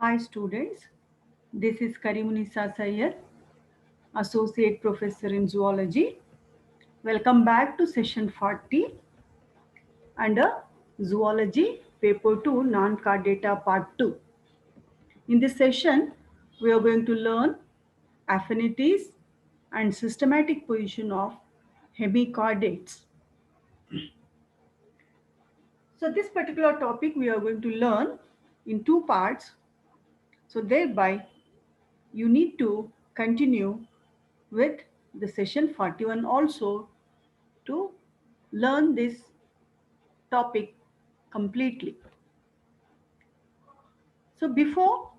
Hi students, this is Karimunisa Sayyar, Associate Professor in Zoology. Welcome back to session 40 under Zoology Paper 2 Non-Card Data Part 2. In this session, we are going to learn affinities and systematic position of hemichordates. So this particular topic we are going to learn in two parts. So thereby you need to continue with the session 41 also to learn this topic completely. So before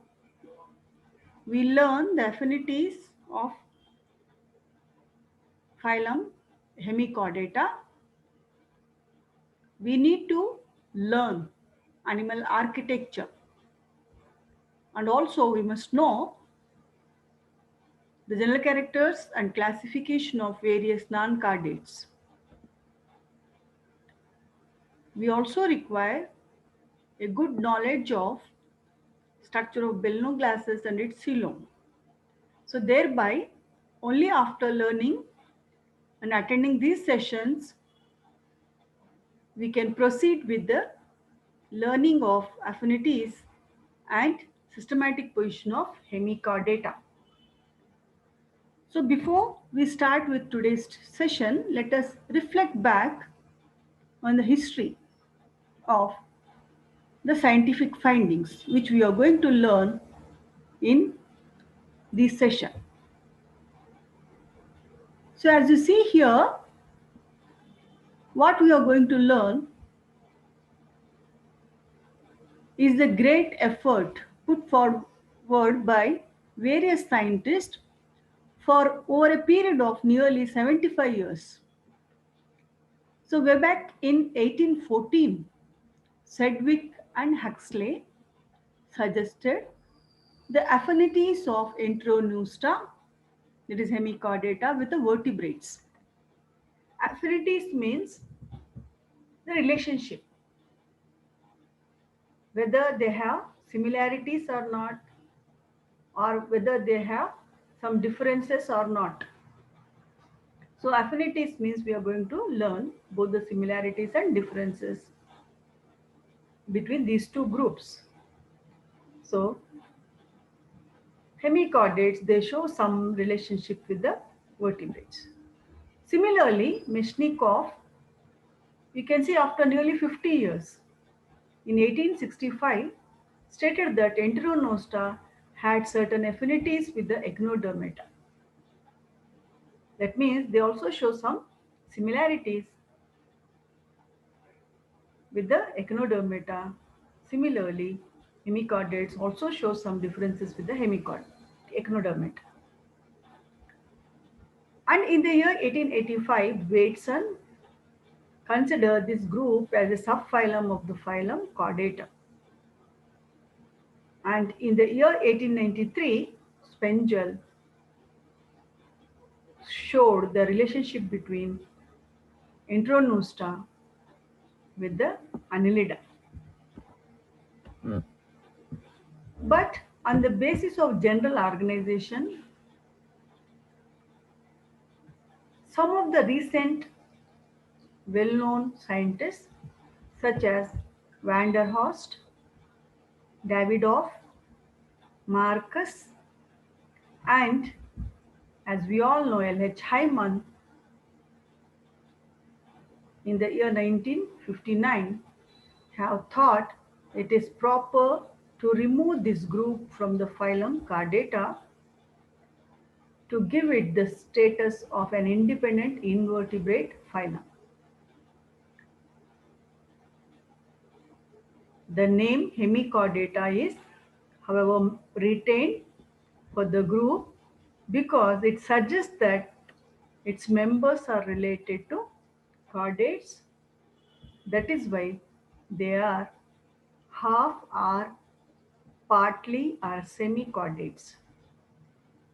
we learn the affinities of phylum Hemichordata, we need to learn animal architecture, and also we must know the general characters and classification of various non-cardates. We also require a good knowledge of structure of Bellinoglossus and its coelom. So thereby, only after learning and attending these sessions, we can proceed with the learning of affinities and systematic position of hemichordata. So before we start with today's session, let us reflect back on the history of the scientific findings which we are going to learn in this session. So as you see here, what we are going to learn is the great effort put forward by various scientists for over a period of nearly 75 years. So way back in 1814, Sedgwick and Huxley suggested the affinities of Entroneusta, that is hemichordata, with the vertebrates. Affinities means the relationship, whether they have similarities or not, or whether they have some differences or not. So affinities means we are going to learn both the similarities and differences between these two groups. So hemichordates, they show some relationship with the vertebrates. Similarly, Meshnikov, you can see after nearly 50 years, in 1865, stated that Enteronosta had certain affinities with the Echinodermata. That means they also show some similarities with the Echinodermata. Similarly, hemichordates also show some differences with the Echinodermata. And in the year 1885, Bateson considered this group as a subphylum of the phylum Chordata. And in the year 1893, Spengel showed the relationship between Introneusta with the Annelida. But on the basis of general organization, some of the recent well-known scientists such as Van der Horst, Davidoff, Marcus, and as we all know, L.H. Hyman in the year 1959 have thought it is proper to remove this group from the phylum Chordata to give it the status of an independent invertebrate phylum. The name Hemichordata is, however, retained for the group because it suggests that its members are related to chordates. That is why they are half or partly or semi-chordates.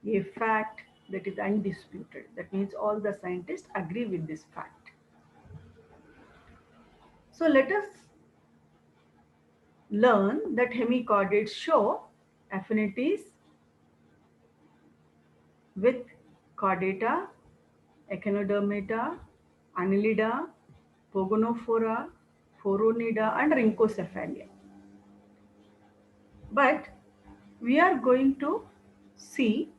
A fact that is undisputed. That means all the scientists agree with this fact. So let us learn that hemichordates show affinities with chordata, echinodermata, annelida, pogonophora, phoronida, and rhynchocephalia. But we are going to see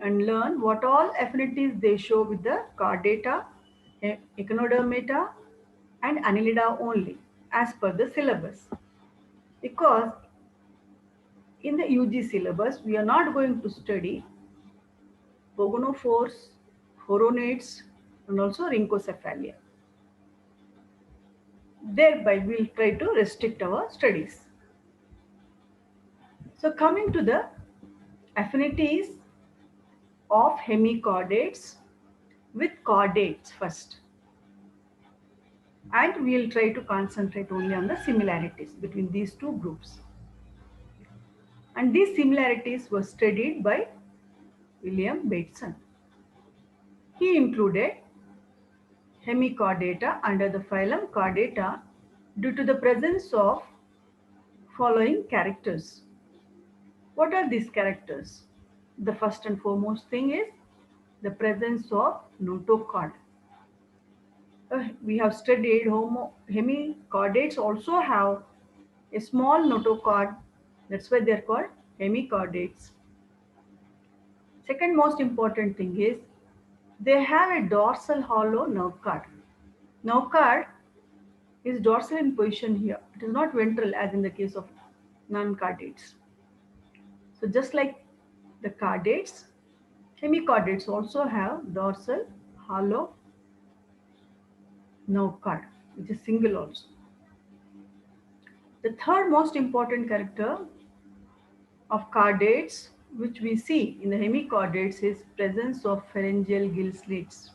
and learn what all affinities they show with the chordata, echinodermata, and annelida only as per the syllabus. Because in the UG syllabus, we are not going to study pogonophores, phoronates, and also rhynchocephalia. Thereby, we will try to restrict our studies. So, coming to the affinities of hemichordates with chordates first. And we will try to concentrate only on the similarities between these two groups. And these similarities were studied by William Bateson. He included hemichordata under the phylum Chordata due to the presence of following characters. What are these characters? The first and foremost thing is the presence of notochord. We have studied hemichordates also have a small notochord. That's why they are called hemichordates. Second most important thing is they have a dorsal hollow nerve cord. Nerve cord is dorsal in position here. It is not ventral as in the case of non-chordates. So just like the chordates, hemichordates also have dorsal hollow nerve cord, which is single also. The third most important character of chordates which we see in the hemichordates is presence of pharyngeal gill slits.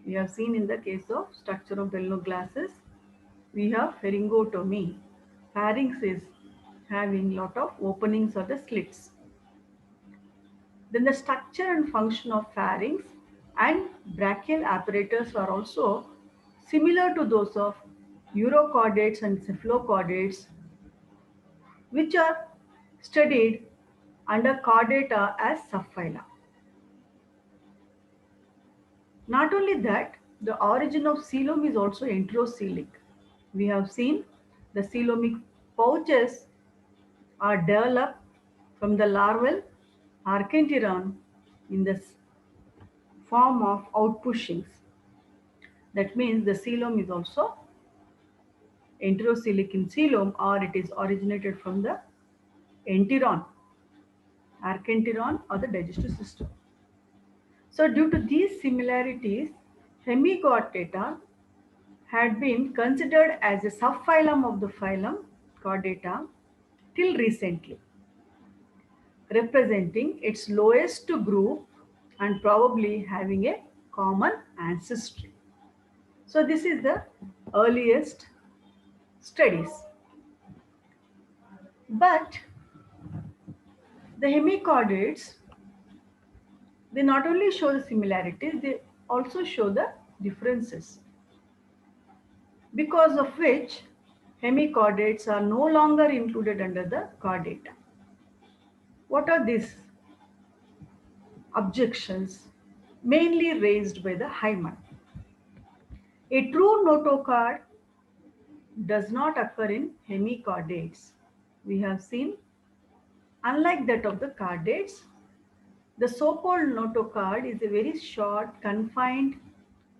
We have seen in the case of structure of Bell-no-Glasses, we have pharyngotomy. Pharynx is having lot of openings or the slits. Then the structure and function of pharynx and brachial apparatus are also similar to those of urochordates and cephalochordates, which are studied under chordata as subphyla. Not only that, the origin of coelom is also enterocoelic. We have seen the coelomic pouches are developed from the larval archenteron in the form of outpushings. That means the coelom is also enterocoelic in coelom, or it is originated from the enteron, archenteron, or the digestive system. So due to these similarities, Hemichordata had been considered as a subphylum of the phylum Chordata till recently, representing its lowest group and probably having a common ancestry. So this is the earliest studies. But the hemichordates, they not only show the similarities, they also show the differences, because of which hemichordates are no longer included under the chordata. What are these objections? Mainly raised by the Hyman. A true notochord does not occur in hemichordates. We have seen, unlike that of the chordates, the so-called notochord is a very short, confined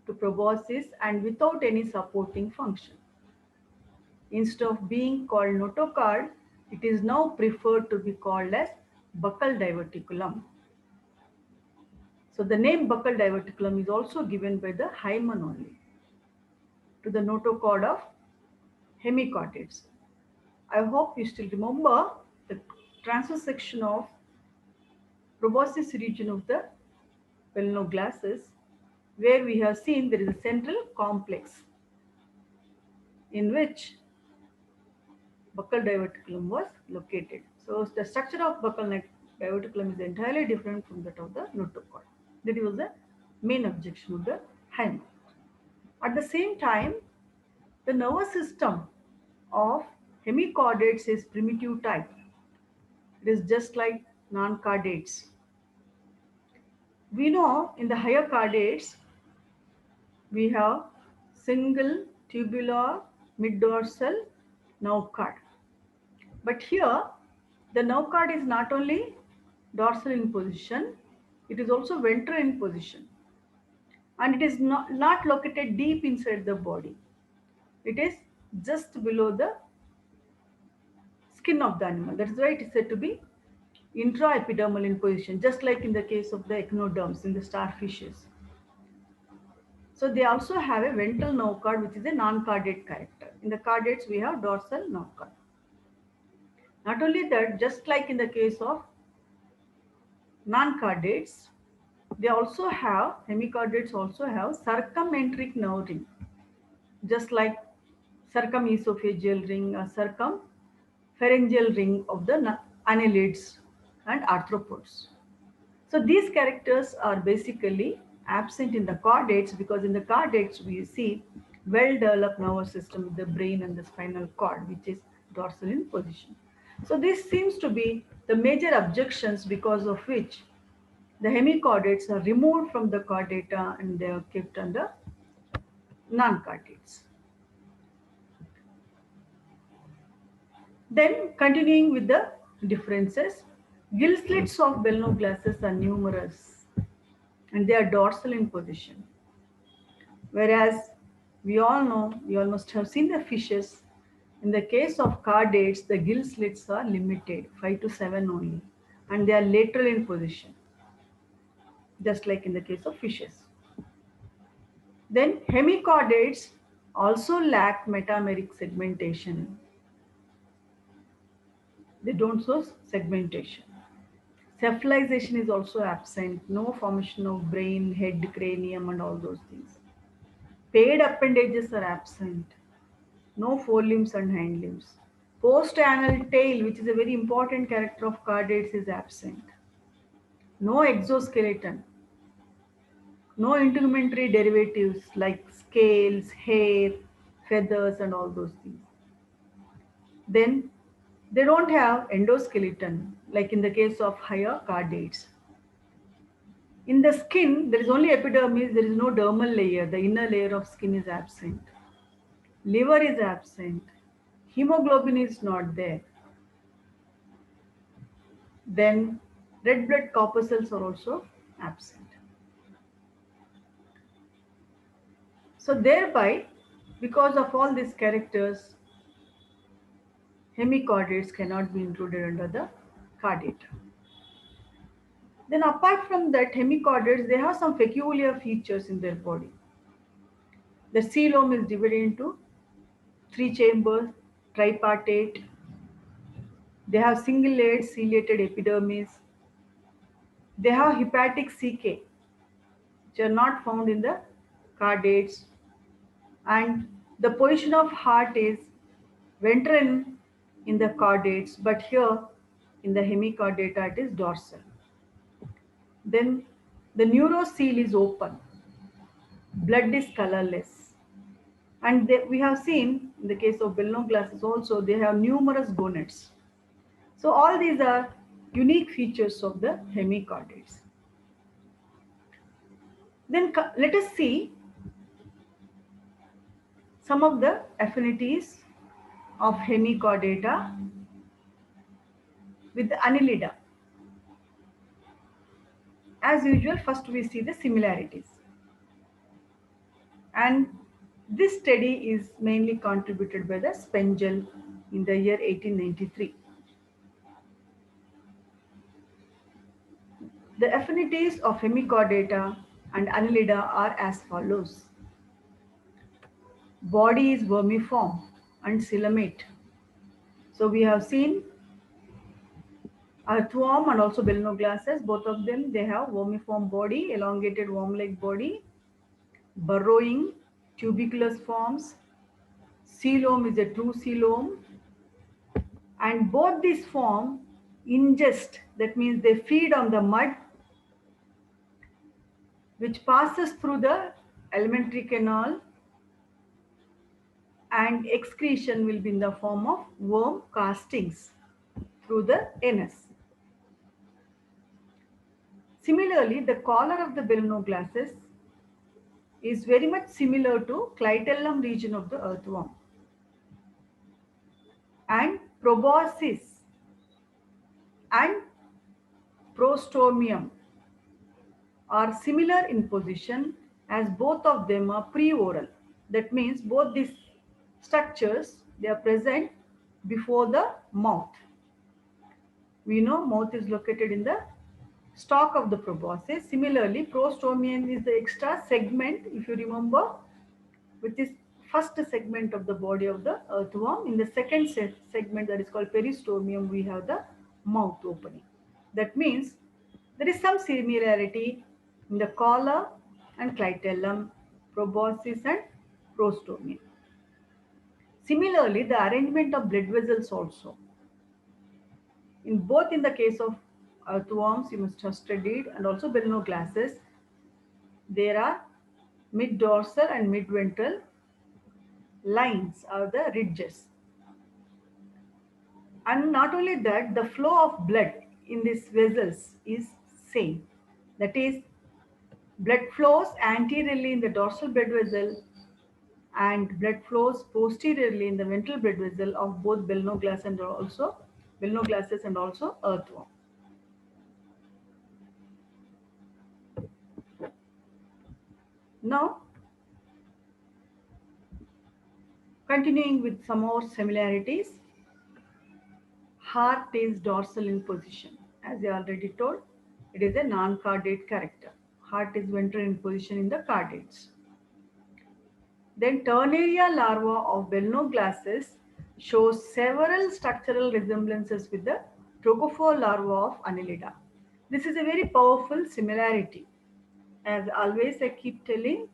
to proboscis and without any supporting function. Instead of being called notochord, it is now preferred to be called as buccal diverticulum. So the name buccal diverticulum is also given by the Hyman only to the notochord of hemichordates. I hope you still remember the transverse section of proboscis region of the Bell-no-Glasses, where we have seen there is a central complex in which buccal diverticulum was located. So the structure of buccal diverticulum is entirely different from that of the notochord. That was the main objection of the Hyman. At the same time, the nervous system of hemichordates is primitive type. It is just like non-chordates. We know in the higher chordates we have single tubular mid-dorsal nerve cord. But here the nerve cord is not only dorsal in position, it is also ventral in position, and it is not located deep inside the body. It is just below the skin of the animal. That is why it is said to be intraepidermal in position, just like in the case of the echinoderms in the starfishes. So they also have a ventral nerve cord, which is a non-chordate character. In the chordates, we have dorsal nerve cord. Not only that, just like in the case of non-chordates, they also have, hemichordates also have circumentric nerve ring, just like circumesophageal ring or circumpharyngeal ring of the annelids and arthropods. So these characters are basically absent in the chordates, because in the chordates we see well-developed nervous system with the brain and the spinal cord, which is dorsal in position. So this seems to be the major objections because of which the hemichordates are removed from the chordata and they are kept under non-chordates. Then continuing with the differences, gill slits of Belnoglasses are numerous and they are dorsal in position. Whereas we all must have seen the fishes. In the case of chordates, the gill slits are limited, 5 to 7 only, and they are lateral in position, just like in the case of fishes. Then hemichordates also lack metameric segmentation. They don't show segmentation. Cephalization is also absent, no formation of brain, head, cranium, and all those things. Paired appendages are absent, no forelimbs and hind limbs. Post-anal tail, which is a very important character of chordates, is absent. No exoskeleton, no integumentary derivatives like scales, hair, feathers, and all those things. Then they don't have endoskeleton like in the case of higher chordates. In the skin, there is only epidermis, there is no dermal layer, the inner layer of skin is absent. Liver is absent. Hemoglobin is not there. Then red blood corpuscles are also absent. So thereby, because of all these characters, hemichordates cannot be included under the chordata. Then apart from that, hemichordates, they have some peculiar features in their body. The coelom is divided into 3 chambers, tripartite. They have single layered ciliated epidermis. They have hepatic caecae, which are not found in the chordates. And the position of heart is ventral in the chordates, but here in the hemichordata it is dorsal. Then the neurocoel is open, blood is colorless, and we have seen in the case of Belnoglasses also they have numerous gonads. So all these are unique features of the hemichordates. Then let us see some of the affinities of hemichordata with the Annelida. As usual, first we see the similarities. And this study is mainly contributed by the Spengel in the year 1893. The affinities of hemichordata and Annelida are as follows. Body is vermiform and coelomate. So we have seen earthworm and also Belnoglasses, both of them, they have vermiform body, elongated worm-like body, burrowing, tuberculous forms. Coelom is a true coelom, and both these form ingest, that means they feed on the mud which passes through the alimentary canal, and excretion will be in the form of worm castings through the anus. Similarly, the collar of the belenoglasses is very much similar to clitellum region of the earthworm. And proboscis and prostomium are similar in position as both of them are preoral. That means both these structures, they are present before the mouth. We know mouth is located in the stalk of the proboscis. Similarly, prostomium is the extra segment, if you remember, which is first segment of the body of the earthworm. In the second segment, that is called peristomium, we have the mouth opening. That means there is some similarity in the collar and clitellum, proboscis and prostomium. Similarly, the arrangement of blood vessels also. In the case of earthworms, you must have studied, and also belenoglasses, there are mid-dorsal and mid-ventral lines are the ridges. And not only that, the flow of blood in these vessels is same. That is, blood flows anteriorly in the dorsal blood vessel and blood flows posteriorly in the ventral blood vessel of both belenoglasses and also earthworm. Now, continuing with some more similarities, heart is dorsal in position. As I already told, it is a non-cardate character. Heart is ventral in position in the cardates. Then Turnaria larva of belenoglasses shows several structural resemblances with the trochophore larva of Annelida. This is a very powerful similarity. As always, I keep telling,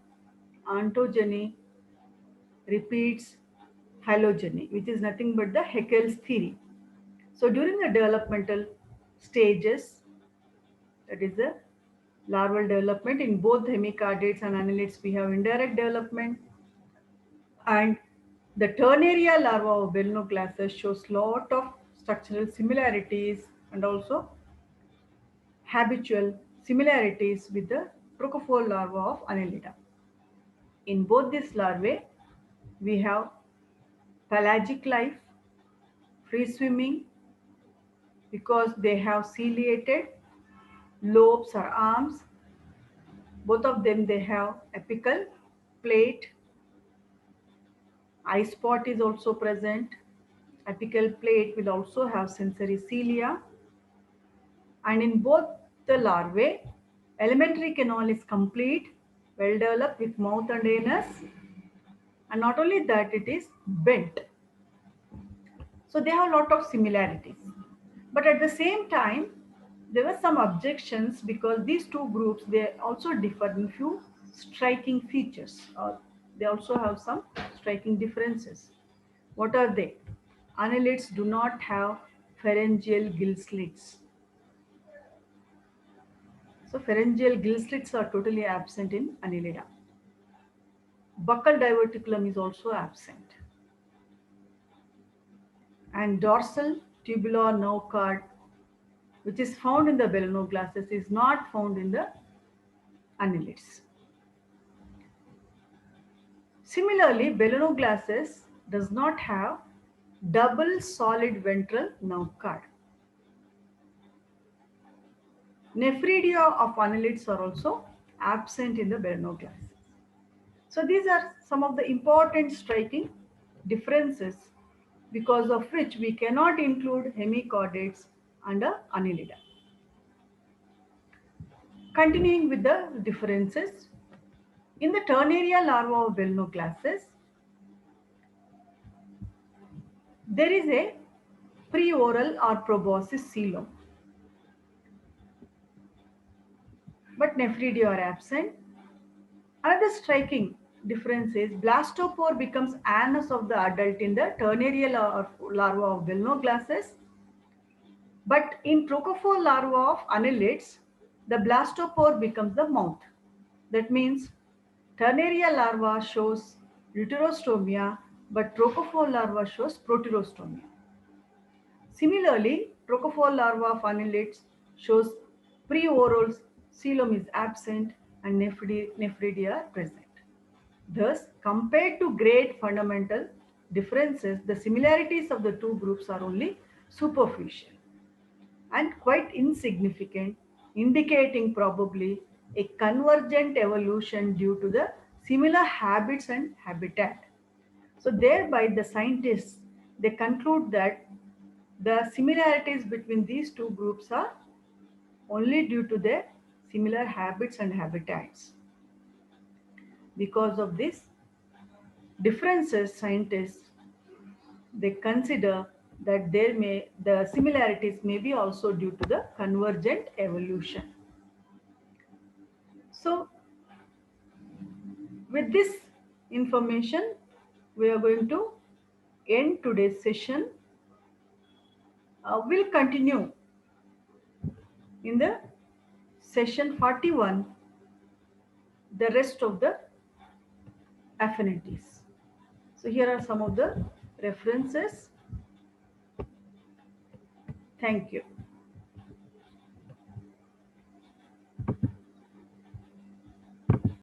ontogeny repeats phylogeny, which is nothing but the Haeckel's theory. So during the developmental stages, that is the larval development, in both hemicardates and annelids, we have indirect development. And the Turnaria larva of belenoglasses shows lot of structural similarities and also habitual similarities with the trochophore larva of Annelida. In both these larvae, we have pelagic life, free swimming, because they have ciliated lobes or arms. Both of them, they have apical plate. Eye spot is also present. Apical plate will also have sensory cilia. And in both the larvae, alimentary canal is complete, well developed with mouth and anus. And not only that, it is bent. So they have a lot of similarities. But at the same time, there were some objections because these two groups, they also differ in few striking features, or they also have some striking differences. What are they? Annelids do not have pharyngeal gill slits. So pharyngeal gill slits are totally absent in Annelida. Buccal diverticulum is also absent. And dorsal tubular nerve cord, which is found in the belenoglasses, is not found in the annelids. Similarly, belenoglasses does not have double solid ventral nerve cord. Nephridia of annelids are also absent in the belenoglasses. So these are some of the important striking differences because of which we cannot include hemichordates under Annelida. Continuing with the differences, in the Turnaria larva of belenoglasses, there is a preoral or proboscis coelom, but nephridia are absent. Another striking difference is blastopore becomes anus of the adult in the Turnaria larva of belenoglasses, but in trochophore larva of annelids, the blastopore becomes the mouth. That means Turnaria larva shows deuterostomia, but trochophore larva shows protyrostomia. Similarly, trochophore larva of annelids shows preoral coelom is absent, and nephridia are present. Thus, compared to great fundamental differences, the similarities of the two groups are only superficial and quite insignificant, indicating probably a convergent evolution due to the similar habits and habitat. So thereby the scientists, they conclude that the similarities between these two groups are only due to their similar habits and habitats. Because of this differences, scientists, they consider that the similarities may be also due to the convergent evolution. So with this information, we are going to end today's session. We'll continue in the session 41 the rest of the affinities. So here are some of the references. Thank you.